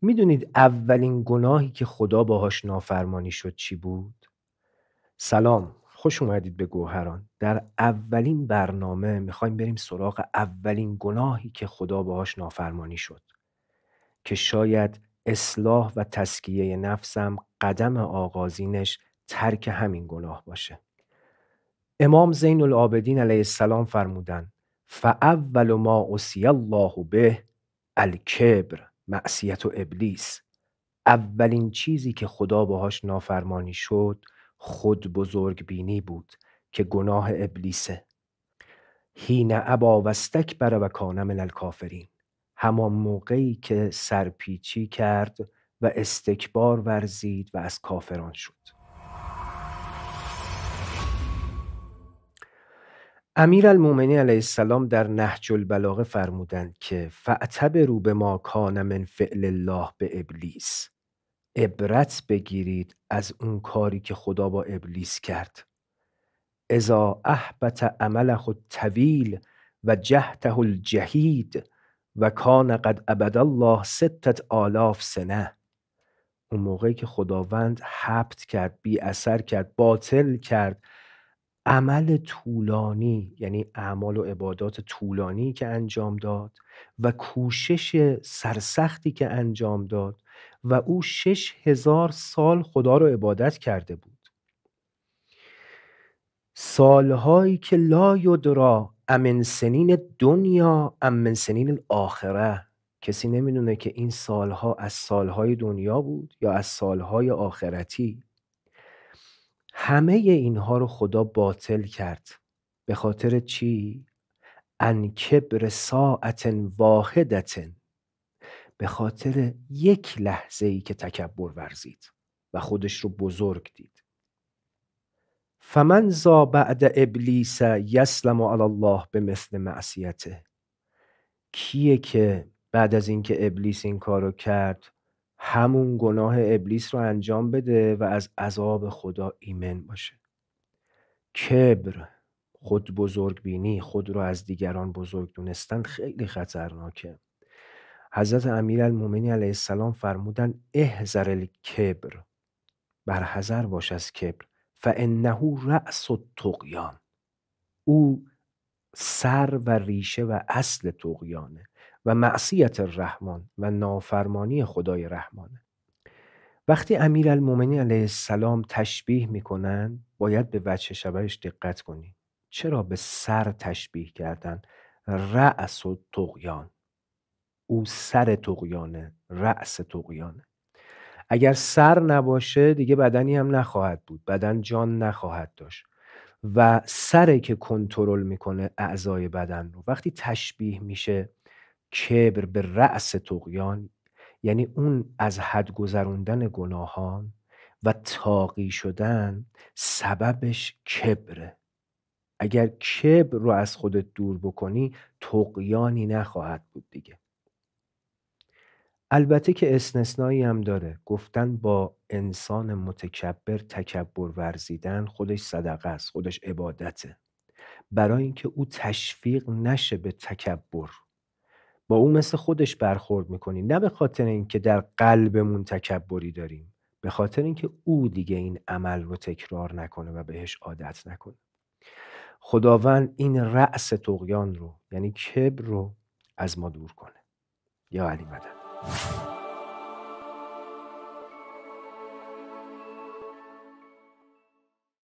میدونید اولین گناهی که خدا باهاش نافرمانی شد چی بود؟ سلام، خوش اومدید به گوهران. در اولین برنامه میخوایم بریم سراغ اولین گناهی که خدا باهاش نافرمانی شد که شاید اصلاح و تزکیه نفسم قدم آغازینش ترک همین گناه باشه. امام زین العابدین علیه السلام فرمودن فاول ما عصی الله به الکبر، معصیت و ابلیس. اولین چیزی که خدا باهاش نافرمانی شد خود بزرگ بینی بود که گناه ابلیسه. حین ابا و استکبر و کان من الکافرین، همان موقعی که سرپیچی کرد و استکبار ورزید و از کافران شد. امیرالمومنین علیه السلام در نهج البلاغه فرمودند که فاعتبروا بما کان من فعل الله به ابلیس، عبرت بگیرید از اون کاری که خدا با ابلیس کرد. اذا احبط عمله الطویل و جهده الجهید و کان قد عبد الله 6000 سنه. اون موقعی که خداوند حبط کرد، بی اثر کرد، باطل کرد عمل طولانی، یعنی اعمال و عبادات طولانی که انجام داد و کوشش سرسختی که انجام داد و او 6000 سال خدا رو عبادت کرده بود. سالهایی که لا یدری امن سنین دنیا ام من سنین الاخره، کسی نمیدونه که این سالها از سالهای دنیا بود یا از سالهای آخرتی. همه اینها رو خدا باطل کرد. به خاطر چی؟ ان کبر ساعت واحدت، به خاطر یک لحظه ای که تکبر ورزید و خودش رو بزرگ دید. فمن ذا بعد ابلیس یسلم علی الله به مثل معصیته. کیه که بعد از اینکه ابلیس این کارو کرد همون گناه ابلیس رو انجام بده و از عذاب خدا ایمن باشه؟ کبر، خود بزرگ بینی، خود رو از دیگران بزرگ دونستن خیلی خطرناکه. حضرت امیرالمومنین علیه السلام فرمودن احذر الکبر، برحذر باش از کبر، فانه رأس الطغیان، او سر و ریشه و اصل طغیانه و معصیت الرحمن و نافرمانی خدای رحمانه. وقتی امیرالمومنین علیه السلام تشبیه میکنن باید به وجه شبهش دقت کنی. چرا به سر تشبیه کردن؟ رأس و طغیان، او سر طغیانه، رأس طغیانه. اگر سر نباشه دیگه بدنی هم نخواهد بود، بدن جان نخواهد داشت و سره که کنترل میکنه اعضای بدن رو. وقتی تشبیه میشه کبر به رأس طغیان، یعنی اون از حد گذروندن گناهان و طاغی شدن سببش کبره. اگر کبر رو از خودت دور بکنی طغیانی نخواهد بود دیگه. البته که استثنایی هم داره. گفتن با انسان متکبر تکبر ورزیدن خودش صدقه است، خودش عبادته، برای اینکه او تشویق نشه به تکبر. با او مثل خودش برخورد میکنیم، نه به خاطر اینکه در قلبمون تکبری داریم، به خاطر اینکه او دیگه این عمل رو تکرار نکنه و بهش عادت نکنه. خداوند این رأس طغیان رو، یعنی کبر رو، از ما دور کنه. یا علی مدد.